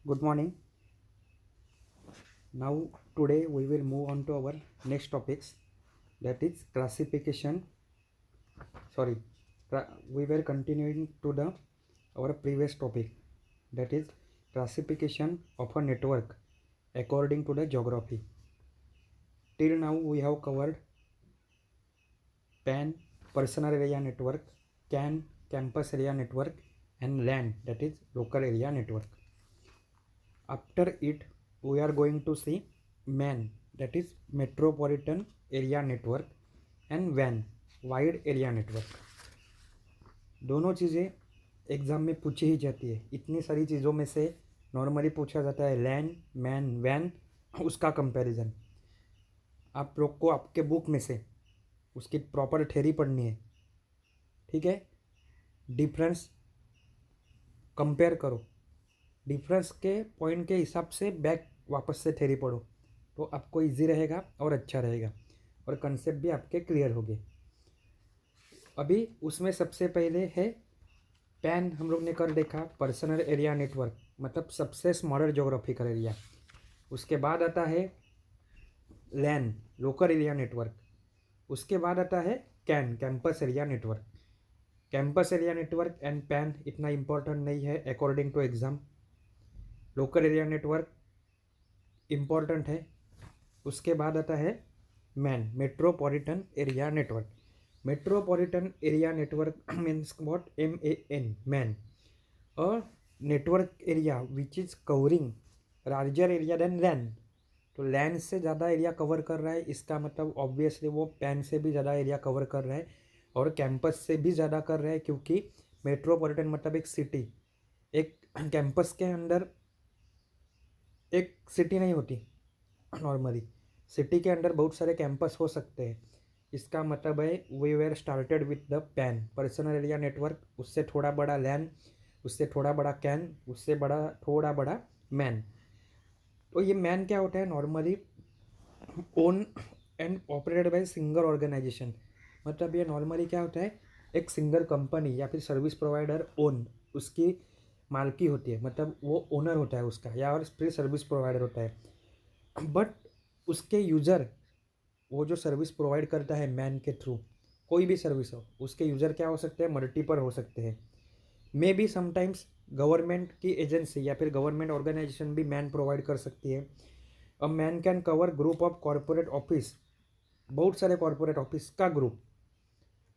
Good morning. Now, today we will move on to our next topics, that is classification. Sorry, we were continuing to the our previous topic, that is classification of a network according to the geography. Till now, we have covered PAN, personal area network, CAN, campus area network, and LAN, that is local area network. After it, we are going to see MAN, that is metropolitan area network, and WAN, wide area network. दोनों चीज़ें exam में पूछी ही जाती है. इतनी सारी चीज़ों में से नॉर्मली पूछा जाता है लैन, मैन, वैन, उसका कंपैरिजन. आप लोग को आपके बुक में से उसकी प्रॉपर थ्योरी पढ़नी है. ठीक है, डिफरेंस कंपेयर करो, डिफरेंस के पॉइंट के हिसाब से बैक वापस से थ्योरी पढ़ो, तो आपको इजी रहेगा और अच्छा रहेगा और कंसेप्ट भी आपके क्लियर होंगे. अभी उसमें सबसे पहले है पैन. हम लोग ने कर देखा पर्सनल एरिया नेटवर्क, मतलब सबसे स्मॉलर जोग्राफिकल एरिया. उसके बाद आता है लैन, लोकल एरिया नेटवर्क. उसके बाद आता है CAN, campus area network. Campus area network and PAN इतना इम्पोर्टेंट नहीं है according to exam. Local area network important है. उसके बाद आता है MAN, metropolitan area network. Metropolitan area network means what? MAN, MAN. A network area which is covering larger area than LAN. तो LAN से ज़्यादा एरिया कवर कर रहा है, इसका मतलब ऑब्वियसली वो पैन से भी ज़्यादा एरिया कवर कर रहा है और कैंपस से भी ज़्यादा कर रहा है, क्योंकि मेट्रोपॉलिटन मतलब एक सिटी. एक कैंपस के अंदर एक सिटी नहीं होती नॉर्मली. सिटी के अंदर बहुत सारे कैंपस हो सकते हैं. इसका मतलब है we were started with the PAN, personal area network. उससे थोड़ा बड़ा लैन, उससे थोड़ा बड़ा कैन, उससे बड़ा थोड़ा बड़ा मैन. तो ये मैन क्या होता है? Normally own and operated by single organisation. मतलब ये नॉर्मली क्या होता है? एक सिंगल कंपनी या फिर सर्विस प्रोवाइडर ओन, उसकी मालकी होती है, मतलब वो ओनर होता है उसका, या और फिर सर्विस प्रोवाइडर होता है. बट उसके यूज़र, वो जो सर्विस प्रोवाइड करता है मैन के थ्रू, कोई भी सर्विस हो, उसके यूज़र क्या हो सकते हैं? मल्टीपल हो सकते हैं. मे बी समटाइम्स गवर्नमेंट की एजेंसी या फिर गवर्नमेंट ऑर्गेनाइजेशन भी मैन प्रोवाइड कर सकती है. A MAN can cover group of corporate office, बहुत सारे कॉरपोरेट ऑफिस का ग्रुप,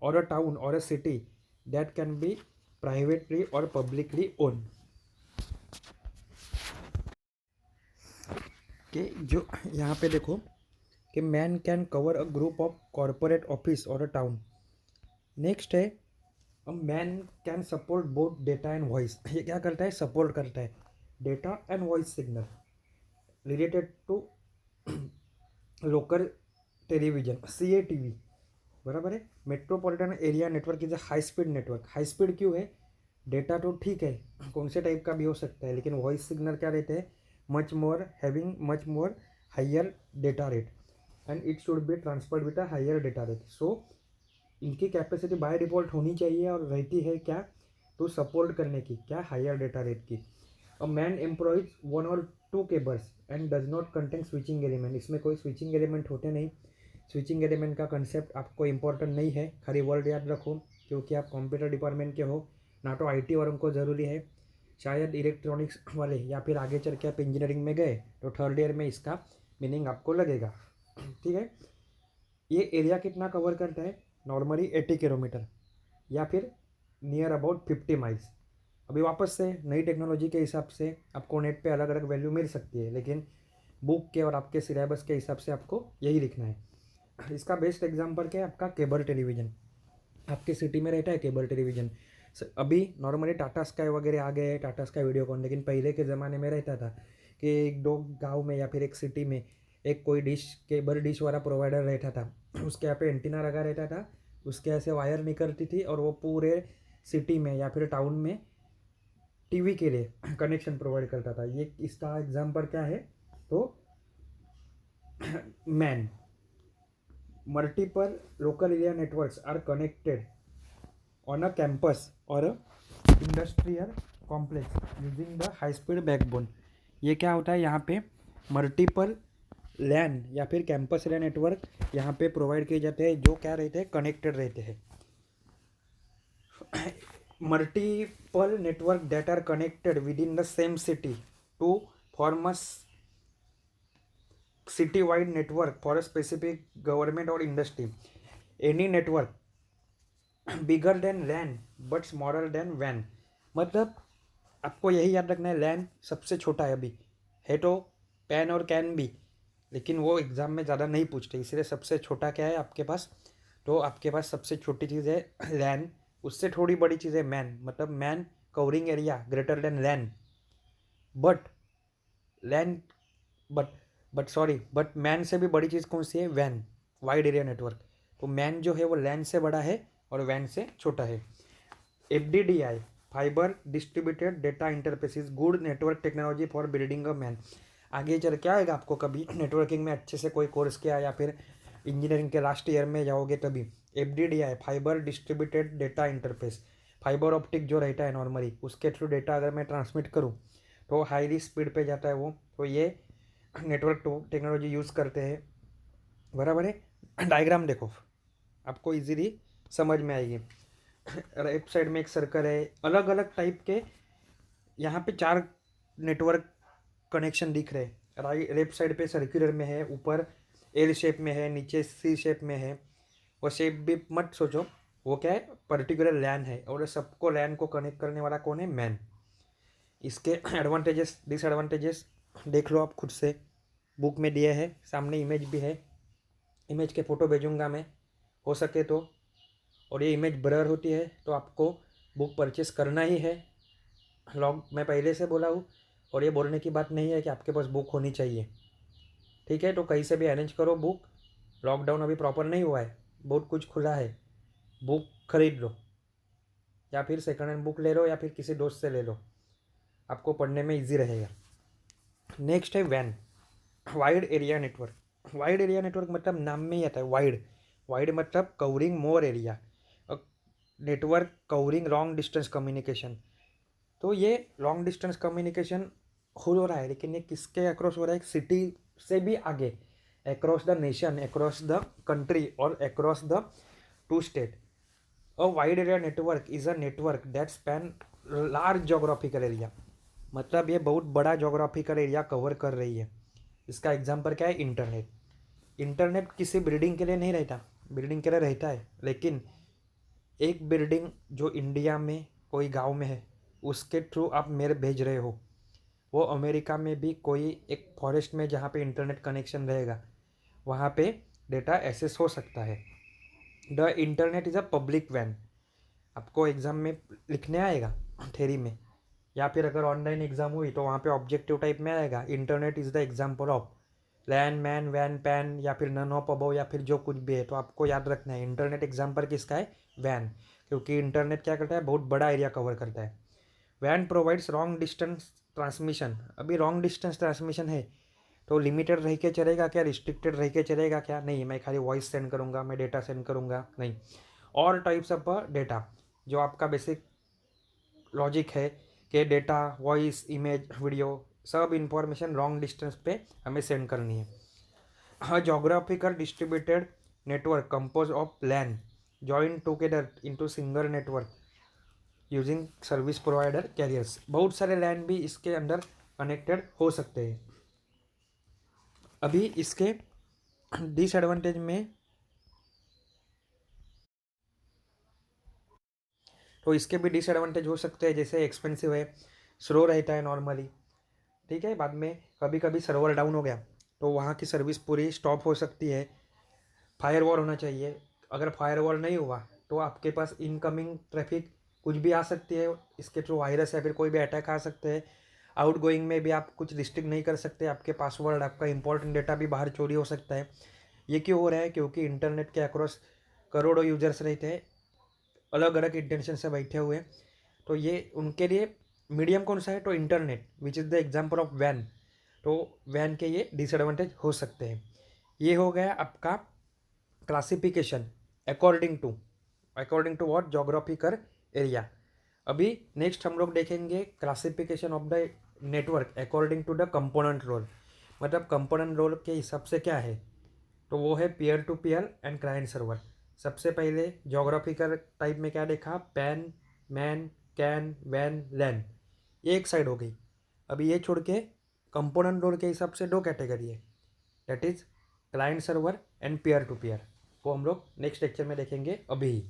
और अ टाउन और a city that can be privately और पब्लिकली ओन. कि जो यहाँ पे देखो कि MAN can cover a group of corporate office और अ टाउन. नेक्स्ट है a MAN can support both data and voice. ये क्या करता है? सपोर्ट करता है data and voice signal related to local television, CATV. बराबर है. Metropolitan area network is a high speed network. High speed क्यों है? डेटा तो ठीक है, कौन से टाइप का भी हो सकता है, लेकिन वॉइस सिग्नल क्या रहते हैं? Much more having much more higher data rate, and it should be transferred with a higher data rate. So इनकी कैपेसिटी बाय डिफ़ॉल्ट होनी चाहिए और रहती है क्या? तो सपोर्ट करने की, क्या? हायर डेटा रेट की. अ मैन एम्प्लॉयज वन और two cables and does not contain switching element. इसमें कोई स्विचिंग एलिमेंट होते नहीं. स्विचिंग एलिमेंट का कंसेप्ट आपको इंपॉर्टेंट नहीं है, खाली वर्ड याद रखो, क्योंकि आप कंप्यूटर डिपार्टमेंट के हो, ना तो IT वालों को ज़रूरी है. शायद इलेक्ट्रॉनिक्स वाले या फिर आगे चल के आप इंजीनियरिंग में गए तो थर्ड ईयर में इसका मीनिंग आपको लगेगा. ठीक है. ये एरिया कितना कवर करता है? नॉर्मली 80 किलोमीटर या फिर नियर अबाउट 50 माइल्स. अभी वापस से नई टेक्नोलॉजी के हिसाब से आपको नेट पे अलग अलग वैल्यू मिल सकती है, लेकिन बुक के और आपके सिलेबस के हिसाब से आपको यही लिखना है. इसका बेस्ट एग्जांपल क्या है? आपका केबल टेलीविज़न. आपके सिटी में रहता है केबल टेलीविज़न. अभी नॉर्मली टाटा स्काई वगैरह आ गए हैं, टाटा स्काई वीडियोकॉन, लेकिन पहले के ज़माने में रहता था कि एक दो गांव में या फिर एक सिटी में एक कोई डिश, केबल डिश वाला प्रोवाइडर रहता था. उसके यहाँ पे एंटीना लगा रहता था, उसके यहाँ से वायर निकलती थी और वो पूरे सिटी में या फिर टाउन में TV के लिए कनेक्शन प्रोवाइड करता था. ये इसका एग्जाम्पल क्या है? तो man. Multiple local area networks are connected on a campus or a industrial complex using the high speed backbone. ये क्या होता है, यहाँ पे मल्टीपल लैन या फिर कैंपस एरिया नेटवर्क यहाँ पे प्रोवाइड किए जाते हैं, जो क्या रहते हैं, कनेक्टेड रहते हैं। Multiple network that are connected with in the same city to form a city wide network for a specific government और industry. Any network bigger than LAN but smaller than वैन। मतलब आपको यही याद रखना है, लैन सबसे छोटा है अभी, है तो पैन और कैन भी, लेकिन वो एग्ज़ाम में ज़्यादा नहीं पूछते, इसलिए सबसे छोटा क्या है आपके पास, तो आपके पास सबसे छोटी चीज़ है लैन, उससे थोड़ी बड़ी चीज़ है मैन, मतलब MAN covering area greater than LAN, but LAN but MAN से भी बड़ी चीज़ कौन सी है, वैन, वाइड एरिया नेटवर्क। तो मैन जो है वो लैन से बड़ा है और वैन से छोटा है। FDDI fibre distributed data interface is good network technology for building a man. आगे चल क्या आएगा आपको, कभी नेटवर्किंग में अच्छे से कोई कोर्स किया या फिर इंजीनियरिंग के लास्ट ईयर में जाओगे तभी, FDDI fibre distributed data interface, fibre optic जो रहता है नॉर्मली, उसके थ्रू डेटा अगर मैं ट्रांसमिट करूँ तो हाईली स्पीड पे जाता है वो, तो ये नेटवर्क टेक्नोलॉजी यूज़ करते हैं, बराबर है। डायग्राम देखो, आपको इजीली समझ में आएगी। राइट साइड में एक सर्कल है, अलग अलग टाइप के यहाँ पे 4 नेटवर्क कनेक्शन दिख रहे हैं। राइट लेफ्ट साइड पे सर्कुलर में है, ऊपर एल शेप में है, नीचे सी शेप में है। वो शेप भी मत सोचो, वो क्या है, पर्टिकुलर लैन है, और सबको लैन को कनेक्ट करने वाला कौन है, मैन। इसके एडवांटेजेस डिसएडवांटेजेस देख लो आप खुद से, बुक में दिए है, सामने इमेज भी है, इमेज के फ़ोटो भेजूँगा मैं हो सके तो, और ये इमेज ब्लर होती है तो आपको बुक परचेस करना ही है। लॉग मैं पहले से बोला हूँ, और ये बोलने की बात नहीं है कि आपके पास बुक होनी चाहिए, ठीक है, तो कहीं से भी अरेंज करो बुक। लॉकडाउन अभी प्रॉपर नहीं हुआ है, बहुत कुछ खुला है, बुक खरीद लो, या फिर सेकंड हैंड बुक ले लो, या फिर किसी दोस्त से ले लो, आपको पढ़ने में इजी रहेगा। नेक्स्ट है वैन, wide area network. Wide area network मतलब नाम में ही आता है वाइड, वाइड मतलब covering more area, network covering long distance communication. तो ये लॉन्ग डिस्टेंस कम्युनिकेशन हो रहा है, लेकिन ये किसके अक्रॉस हो रहा है, सिटी से भी आगे, across the nation, across the country और across the two state. A wide area network is a network that span large geographical area. मतलब ये बहुत बड़ा जोग्राफिकल एरिया कवर कर रही है। इसका एग्जाम्पल क्या है, इंटरनेट। इंटरनेट किसी बिल्डिंग के लिए नहीं रहता, बिल्डिंग के लिए रहता है, लेकिन एक बिल्डिंग जो इंडिया में कोई गांव में है, उसके थ्रू आप मेल भेज रहे हो, वो अमेरिका में भी कोई एक फॉरेस्ट में जहाँ पे इंटरनेट कनेक्शन रहेगा, वहाँ पे डेटा एक्सेस हो सकता है। The internet is a public वैन, आपको एग्ज़ाम में लिखने आएगा थेरी में, या फिर अगर ऑनलाइन एग्ज़ाम हुई तो वहाँ पे ऑब्जेक्टिव टाइप में आएगा, internet is the example of LAN MAN वैन पैन, या फिर नन ऑफ अबव, या फिर जो कुछ भी है, तो आपको याद रखना है इंटरनेट एग्जाम्पल किसका है, वैन, क्योंकि इंटरनेट क्या करता है, बहुत बड़ा एरिया कवर करता है। वैन प्रोवाइड्स लॉन्ग डिस्टेंस ट्रांसमिशन। अभी लॉन्ग डिस्टेंस ट्रांसमिशन है तो लिमिटेड रह के चलेगा क्या, रिस्ट्रिक्टेड रह के चलेगा क्या, नहीं, मैं खाली वॉइस सेंड करूँगा, मैं डेटा सेंड करूँगा, नहीं, और टाइप्स ऑफ डेटा, जो आपका बेसिक लॉजिक है कि डेटा, वॉइस, इमेज, वीडियो, सब इंफॉर्मेशन लॉन्ग डिस्टेंस पे हमें सेंड करनी है। हाँ, geographical distributed network compose of LAN join together into single network using service provider carriers. बहुत सारे लैन भी इसके अंदर कनेक्टेड हो सकते हैं। अभी इसके डिसएडवांटेज में, तो इसके भी डिसएडवांटेज हो सकते हैं, जैसे एक्सपेंसिव है, स्लो रहता है नॉर्मली, ठीक है, बाद में कभी कभी सर्वर डाउन हो गया तो वहाँ की सर्विस पूरी स्टॉप हो सकती है। फायरवॉल होना चाहिए, अगर फायरवॉल नहीं हुआ तो आपके पास इनकमिंग ट्रैफिक कुछ भी आ सकती है, इसके थ्रू वायरस या फिर कोई भी अटैक आ सकते हैं। आउट गोइंग में भी आप कुछ रिस्ट्रिक्ट नहीं कर सकते, आपके पासवर्ड, आपका इंपॉर्टेंट डेटा भी बाहर चोरी हो सकता है। ये क्यों हो रहा है, क्योंकि इंटरनेट के अक्रॉस करोड़ों यूजर्स रहते हैं, अलग अलग इंटेंशन से बैठे हुए, तो ये उनके लिए मीडियम कौन सा है, तो internet, which is the example of वैन। तो वैन के ये डिसएडवांटेज हो सकते हैं। ये हो गया आपका classification according to what, geographical area. अभी नेक्स्ट हम लोग देखेंगे classification of the network according to the component role, मतलब कंपोनेंट रोल के हिसाब से क्या है, तो वो है peer to peer and client server. सबसे पहले जोग्राफिकल टाइप में क्या देखा, पैन, मैन, कैन, वैन, लैन, ये एक साइड हो गई। अभी ये छोड़ के कंपोनेंट रोल के हिसाब से दो कैटेगरी है, that is client server and peer to peer. वो हम लोग नेक्स्ट लेक्चर में देखेंगे अभी ही।